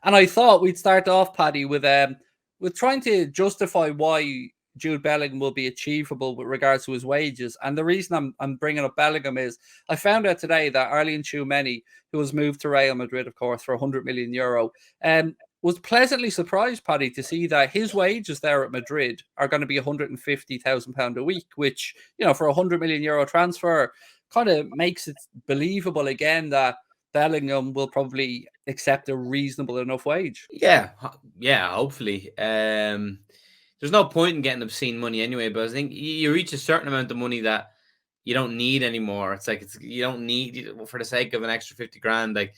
And I thought we'd start off, Paddy, with trying to justify why Jude Bellingham will be achievable with regards to his wages. And the reason I'm bringing up Bellingham is I found out today that Arlene Tchouameni, who was moved to Real Madrid, of course, for 100 million euro, was pleasantly surprised, Paddy, to see that his wages there at Madrid are going to be £150,000 a week, which, you know, for a 100 million euro transfer kind of makes it believable again that Bellingham will probably accept a reasonable enough wage. Yeah, yeah, hopefully. There's no point in getting obscene money anyway, but I think you reach a certain amount of money that you don't need anymore. It's like you don't need for the sake of an extra 50 grand. Like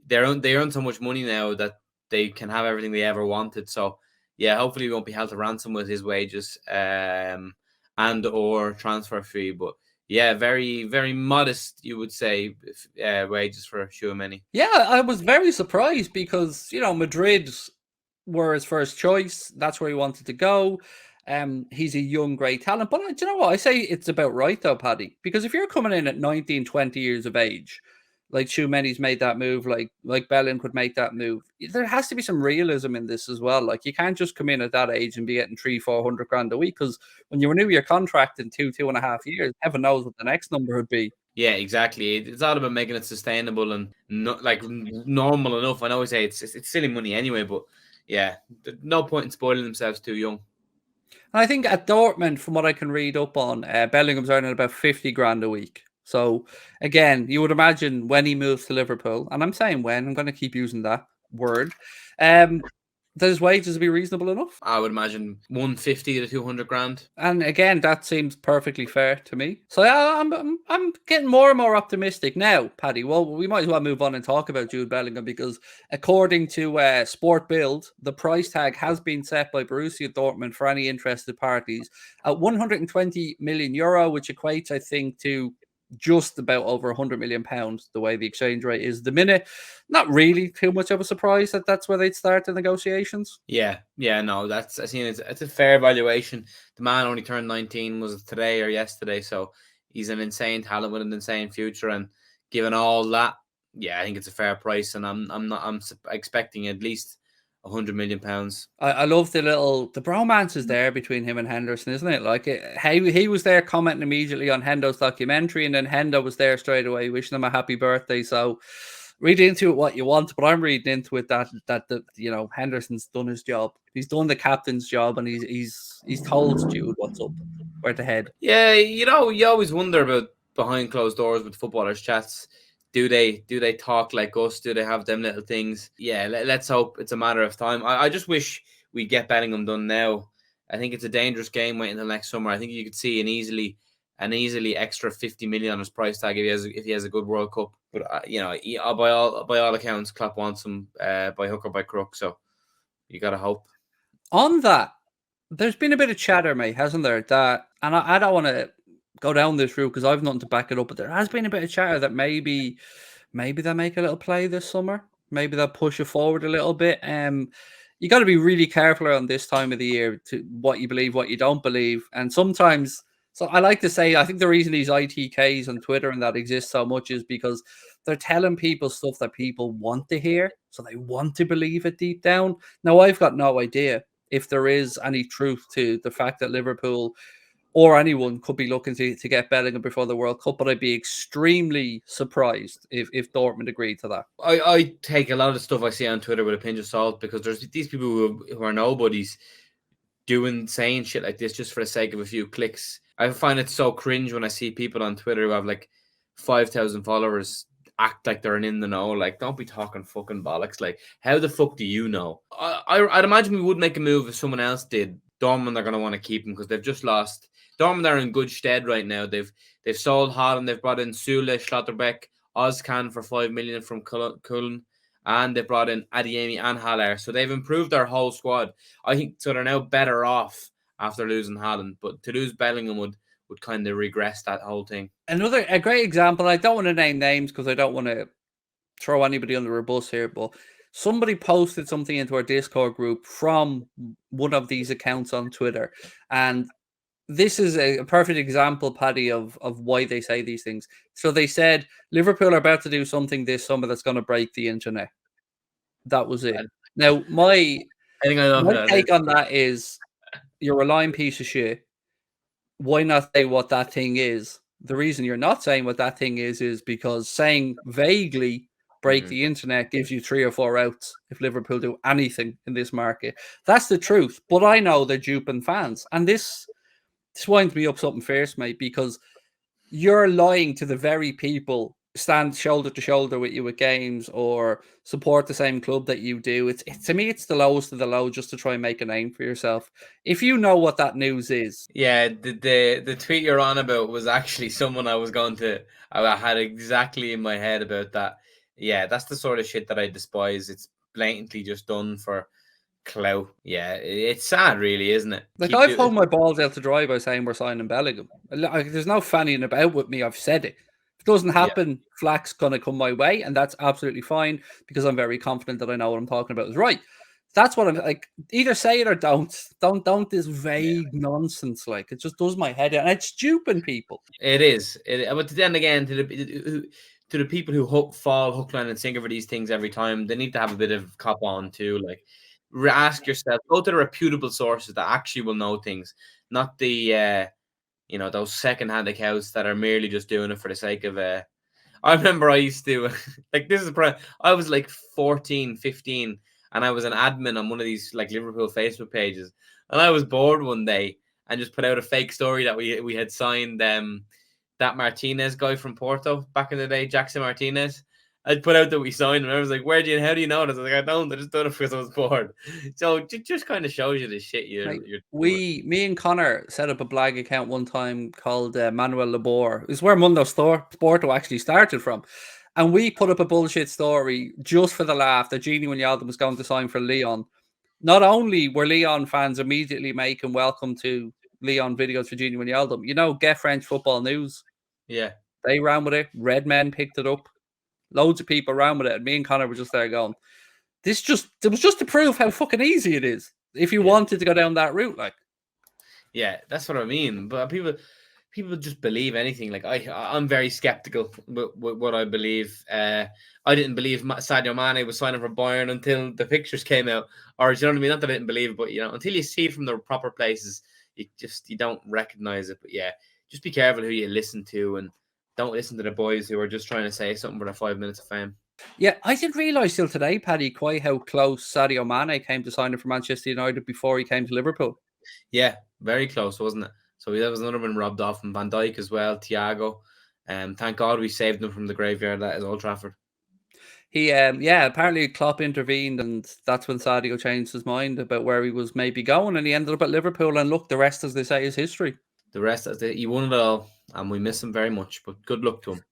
they earn so much money now that they can have everything they ever wanted. So yeah, hopefully we won't be held to ransom with his wages, and or transfer fee. But yeah, very very modest, you would say, wages for Tchouameni. Yeah, I was very surprised because, you know, Madrid were his first choice. That's where he wanted to go. He's a young, great talent. But do you know what? I say it's about right, though, Paddy. Because if you're coming in at 19, 20 years of age, like Shoemany's made that move, like Bellingham could make that move, there has to be some realism in this as well. Like, you can't just come in at that age and be getting 300-400 grand a week, because when you renew your contract in 2.5 years, heaven knows what the next number would be. Yeah, exactly. It's all about making it sustainable and not like normal enough. I know we say it's silly money anyway, but yeah, no point in spoiling themselves too young. And I think at Dortmund, from what I can read up on, Bellingham's earning about 50 grand a week. So again, you would imagine when he moves to Liverpool, and I'm saying when, I'm going to keep using that word, that his wages will be reasonable enough. I would imagine 150 to 200 grand. And again, that seems perfectly fair to me. So yeah, I'm getting more and more optimistic now, Paddy. Well, we might as well move on and talk about Jude Bellingham, because according to Sport Bild, the price tag has been set by Borussia Dortmund for any interested parties at 120 million euro, which equates, I think, to just about over 100 million pounds, the way the exchange rate is the minute. Not really too much of a surprise that that's where they'd start the negotiations. Yeah, yeah, no, that's I seen it's a fair valuation. The man only turned 19, was it today or yesterday? So he's an insane talent with an insane future, and given all that, yeah, I think it's a fair price, and I'm expecting at least 100 million pounds. I love the bromance is there between him and Henderson, isn't it? Like he was there commenting immediately on Hendo's documentary, and then Hendo was there straight away wishing him a happy birthday. So read into it what you want, but I'm reading into it that the you know, Henderson's done his job. He's done the captain's job, and he's told Jude what's up, where to head. Yeah, you know, you always wonder about behind closed doors with footballers chats. Do they talk like us? Do they have them little things? Yeah, let's hope it's a matter of time. I just wish we get Bellingham done now. I think it's a dangerous game waiting until next summer. I think you could see an easily extra 50 million on his price tag if he has a good World Cup. But you know, by all accounts, Klopp wants him by hook or by crook. So you gotta hope. On that, there's been a bit of chatter, mate, hasn't there? That, and I don't want to go down this route because I've nothing to back it up, but there has been a bit of chatter that maybe they'll make a little play this summer. Maybe they'll push it forward a little bit. You got to be really careful around this time of the year to what you believe, what you don't believe, and sometimes. So I like to say, I think the reason these ITKs on Twitter and that exist so much is because they're telling people stuff that people want to hear, so they want to believe it deep down. Now, I've got no idea if there is any truth to the fact that Liverpool or anyone could be looking to get Bellingham before the World Cup, but I'd be extremely surprised if Dortmund agreed to that. I take a lot of stuff I see on Twitter with a pinch of salt, because there's these people who are nobodies saying shit like this just for the sake of a few clicks. I find it so cringe when I see people on Twitter who have like 5,000 followers act like they're in the know. Like, don't be talking fucking bollocks. Like, how the fuck do you know? I'd imagine we would make a move if someone else did. Dortmund are going to want to keep him because they've just lost. Dortmund are in good stead right now. They've sold Haaland. They've brought in Sule, Schlotterbeck, Ozcan for 5 million from Cullen, and they brought in Adeyemi and Haller. So they've improved their whole squad. I think so. They're now better off after losing Haaland, but to lose Bellingham would kind of regress that whole thing. A great example. I don't want to name names because I don't want to throw anybody under a bus here, but somebody posted something into our Discord group from one of these accounts on Twitter, and this is a perfect example, Paddy, of why they say these things. So they said Liverpool are about to do something this summer that's going to break the internet. That was it. Now, my I think I know who that is. take on that is you're a lying piece of shit. Why not say what that thing is? The reason you're not saying what that thing is because saying vaguely break the internet gives you 3 or 4 outs if Liverpool do anything in this market. That's the truth. But I know they're duping fans. And this winds me up something fierce, mate, because you're lying to the very people stand shoulder to shoulder with you at games or support the same club that you do. It's to me, it's the lowest of the low just to try and make a name for yourself. If you know what that news is. Yeah, the tweet you're on about was actually someone I had exactly in my head about that. Yeah, that's the sort of shit that I despise. It's blatantly just done for clout. Yeah, it's sad, really, isn't it? Like, I've hung my balls out to dry by saying we're signing Bellingham. There's no fannying about with me. I've said it. If it doesn't happen, flack's going to come my way, and that's absolutely fine because I'm very confident that I know what I'm talking about is right. That's what I'm like. Either say it or don't. Don't this vague nonsense. Like, it just does my head in, and it's duping people. It is. But then again, to the people who fall hook, line, and sinker for these things every time, they need to have a bit of cop on too. Like, ask yourself, go to the reputable sources that actually will know things, not the those second-hand accounts that are merely just doing it for the sake of I remember I used to like this is I was like 14, 15, and I was an admin on one of these like Liverpool Facebook pages, and I was bored one day and just put out a fake story that we had signed that Martinez guy from Porto back in the day, Jackson Martinez. I'd put out that we signed him. I was like, how do you know this? I was like, I don't. I just done it because I was bored. So it just kind of shows you the shit me and Connor set up a Blag account one time called Manuel Labor. It's where Mundo Sporto actually started from. And we put up a bullshit story just for the laugh that Gini Wijnaldum was going to sign for Lyon. Not only were Lyon fans immediately making welcome to Lyon videos for Gini Wijnaldum, get French football news. Yeah. They ran with it. Red Men picked it up. Loads of people ran with it. And me and Connor were just there going, it was just to prove how fucking easy it is if you wanted to go down that route. Like, yeah, that's what I mean. But people just believe anything. Like I'm very skeptical with what I believe. I didn't believe Sadio Mane was signing for Bayern until the pictures came out. Or, you know what I mean? Not that I didn't believe it, but until you see it from the proper places, you don't recognize it. But yeah, just be careful who you listen to, and don't listen to the boys who are just trying to say something for their 5 minutes of fame. Yeah, I didn't realise till today, Paddy, quite how close Sadio Mane came to signing for Manchester United before he came to Liverpool. Yeah, very close, wasn't it? So that was another one robbed off from Van Dijk as well, Thiago. Thank God we saved him from the graveyard that is Old Trafford. He, apparently Klopp intervened, and that's when Sadio changed his mind about where he was maybe going, and he ended up at Liverpool. And look, the rest, as they say, is history. The rest, he won it all, and we miss him very much. But good luck to him.